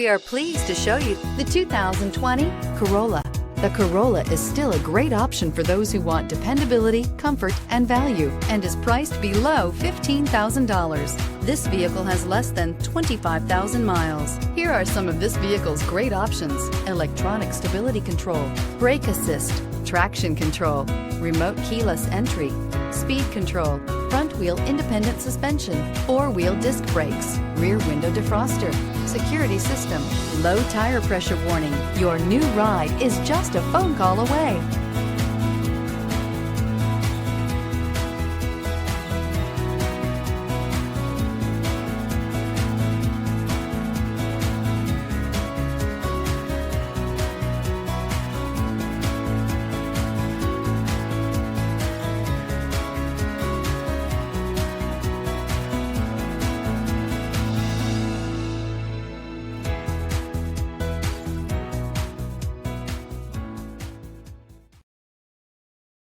We are pleased to show you the 2020 Corolla. The Corolla is still a great option for those who want dependability, comfort, and value, and is priced below $15,000. This vehicle has less than 25,000 miles. Here are some of this vehicle's great options: electronic stability control, brake assist, traction control, remote keyless entry, speed control, front wheel independent suspension, four-wheel disc brakes, rear window defroster, security system, low tire pressure warning. Your new ride is just a phone call away.